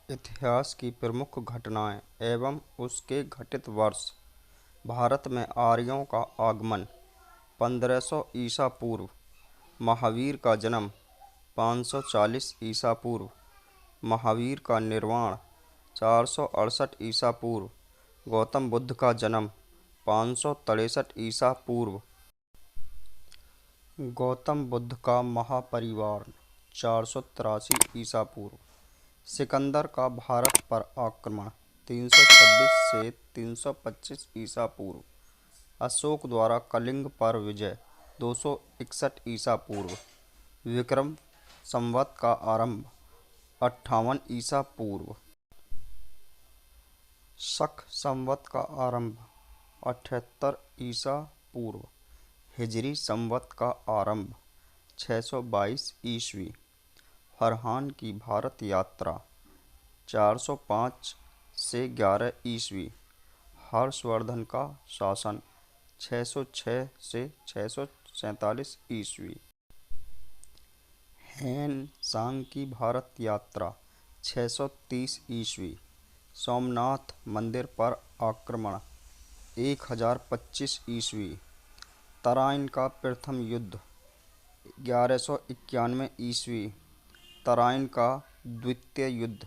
इतिहास की प्रमुख घटनाएँ एवं उसके घटित वर्ष। भारत में आर्यों का आगमन 1500 ईसा पूर्व। महावीर का जन्म 540 ईसा पूर्व। महावीर का निर्वाण 468 ईसा पूर्व। गौतम बुद्ध का जन्म 563 ईसा पूर्व। गौतम बुद्ध का महापरिनिर्वाण 483 ईसा पूर्व। सिकंदर का भारत पर आक्रमण 326 से 325 ईसा पूर्व। अशोक द्वारा कलिंग पर विजय 261 ईसा पूर्व। विक्रम संवत का आरंभ 58 ईसा पूर्व। शक संवत का आरंभ 78 ईसा पूर्व। हिजरी संवत का आरंभ 622 ईस्वी। फरहान की भारत यात्रा 405 से 11 ईस्वी। हर्षवर्धन का शासन 606 से 647 ईस्वी। हेन सांग की भारत यात्रा 630 ईस्वी। सोमनाथ मंदिर पर आक्रमण 1025 ईस्वी। तराइन का प्रथम युद्ध 1191 ईस्वी। तराइन का द्वितीय युद्ध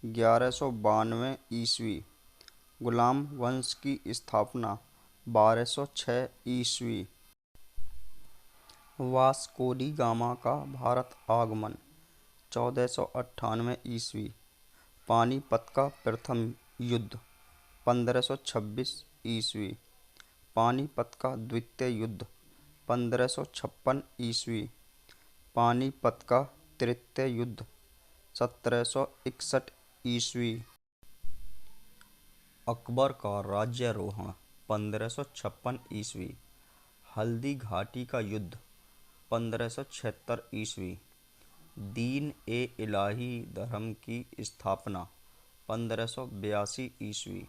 1192 ईस्वी। गुलाम वंश की स्थापना 1206 ईस्वी। वास्को डी गामा का भारत आगमन 1498 ईस्वी। पानीपत का प्रथम युद्ध 1526 ईस्वी। पानीपत का द्वितीय युद्ध 1556 ईस्वी। पानीपत का तृतीय युद्ध 1761 ईस्वी। अकबर का राज्यारोहण 1556 ईस्वी। हल्दी घाटी का युद्ध 1576 ईस्वी। दीन ए इलाही धर्म की स्थापना 1582 ईस्वी।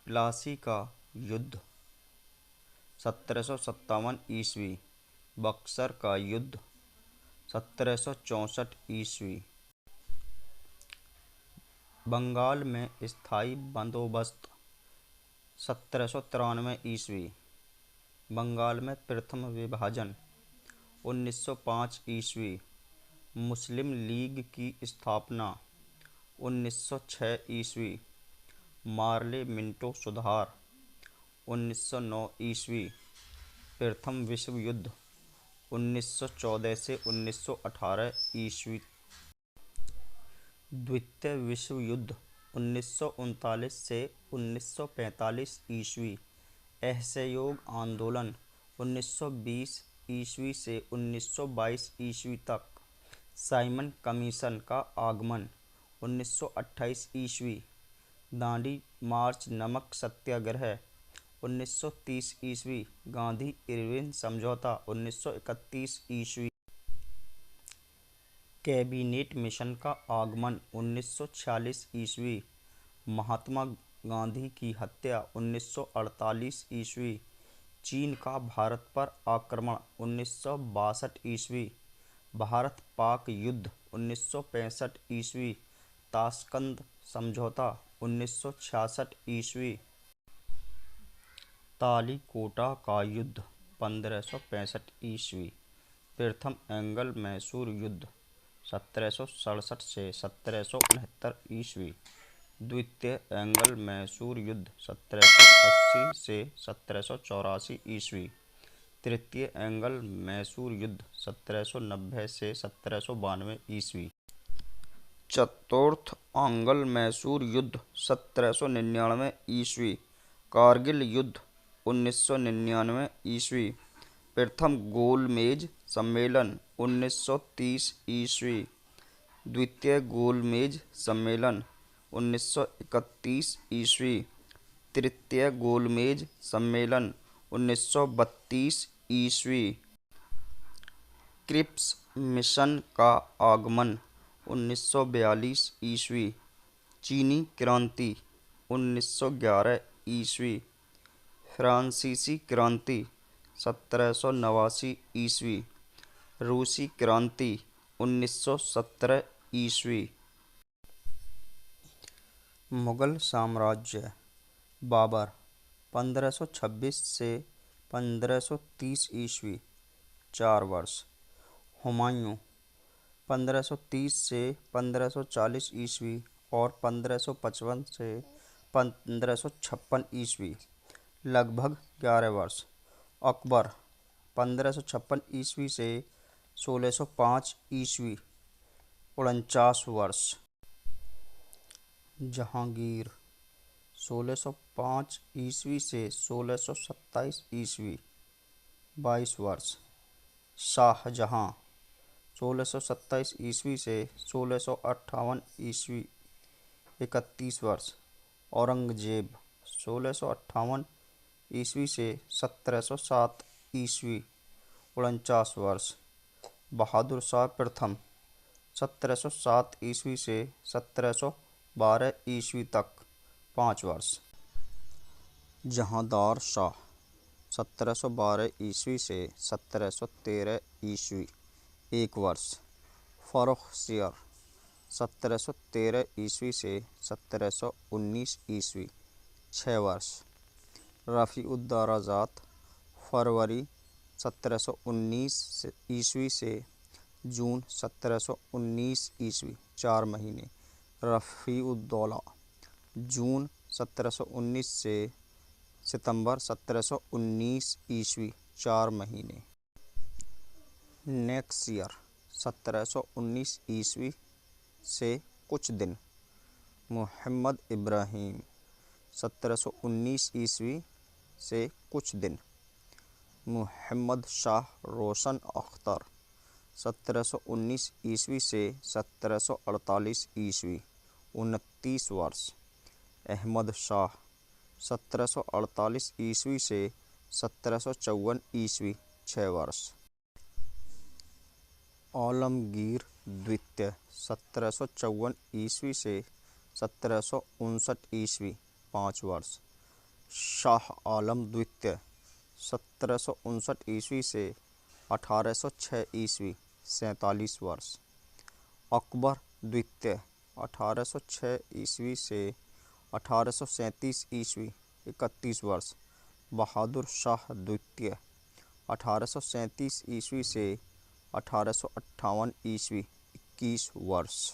प्लासी का युद्ध 1757 ईस्वी। बक्सर का युद्ध 1764 ईस्वी। बंगाल में स्थायी बंदोबस्त 1793 ईस्वी। बंगाल में प्रथम विभाजन 1905 ईस्वी। मुस्लिम लीग की स्थापना 1906 ईस्वी। मार्ले मिंटो सुधार 1909 ईस्वी। प्रथम विश्व युद्ध 1914 से 1918 ईस्वी। द्वितीय विश्व युद्ध 1939 से 1945 ईस्वी। असहयोग आंदोलन 1920 ईस्वी से 1922 ईस्वी तक। साइमन कमीशन का आगमन 1928 ईस्वी। दांडी मार्च नमक सत्याग्रह 1930 ईस्वी। गांधी इरविन समझौता 1931 ईस्वी। कैबिनेट मिशन का आगमन 1946 ईस्वी। महात्मा गांधी की हत्या 1948 ईस्वी। चीन का भारत पर आक्रमण 1962 ईस्वी। भारत पाक युद्ध 1965 ईस्वी। ताशकंद समझौता 1966 ईस्वी। तालीकोटा का युद्ध 1565 ईस्वी। प्रथम एंग्ल मैसूर युद्ध 1767 से 1769 ईस्वी। द्वितीय एंग्ल मैसूर युद्ध 1780 से 1784 ईस्वी। तृतीय एंग्ल मैसूर युद्ध 1790 से 1792 ईस्वी। चतुर्थ एंग्ल मैसूर युद्ध 1799 ईस्वी। कारगिल युद्ध 1999 ईस्वी। प्रथम गोलमेज सम्मेलन 1930 ईस्वी। द्वितीय गोलमेज सम्मेलन 1931 ईस्वी। तृतीय गोलमेज सम्मेलन 1932 ईस्वी। क्रिप्स मिशन का आगमन 1942 ईस्वी। चीनी क्रांति 1911 ईस्वी। फ्रांसीसी क्रांति 1789 ईस्वी। रूसी क्रांति 1917 ईस्वी। मुगल साम्राज्य। बाबर 1526 से 1530 ईस्वी 4 वर्ष। हुमायूं 1530 से 1540 ईस्वी और 1555 से 1556 ईस्वी लगभग 11 वर्ष। अकबर 1556 ईस्वी से 1605 ईस्वी 49 वर्ष। जहांगीर 1605 ईस्वी से 1627 ईस्वी 22 वर्ष। शाहजहां 1627 ईस्वी से 1658 ईस्वी 31 वर्ष। औरंगजेब 1658 ईस्वी से 1707 ईस्वी 49 वर्ष। बहादुर शाह प्रथम 1707 ईस्वी से 1712 ईस्वी तक 5 वर्ष। जहांदार शाह 1712 ईस्वी से 1713 ईस्वी 1 वर्ष। फर्रुखसियर 1713 ईस्वी से 1719 ईस्वी 6 वर्ष। रफ़ी-उद-दराज़ात फरवरी 1719 ईस्वी से जून 1719 ईस्वी 4 महीने। रफ़ी-उद-दौला जून 1719 से सितंबर 1719 ईस्वी 4 महीने। नेक्सियर 1719 ईस्वी से कुछ दिन। मुहम्मद इब्राहिम 1719 ईस्वी से कुछ दिन। मुहम्मद शाह रोशन अख्तर 1719 ईस्वी से 1748 ईस्वी 29 वर्ष। अहमद शाह 1748 ईस्वी से 1754 ईस्वी 6 वर्ष। आलमगीर द्वितीय 1754 ईस्वी से 1759 ईस्वी 5 वर्ष। शाह आलम द्वितीय 1759 ईस्वी से 1806 ईस्वी 47 वर्ष। अकबर द्वितीय 1806 ईस्वी से 1837 ईस्वी 31 वर्ष। बहादुर शाह द्वितीय 1837 ईस्वी से 1858 ईस्वी 21 वर्ष।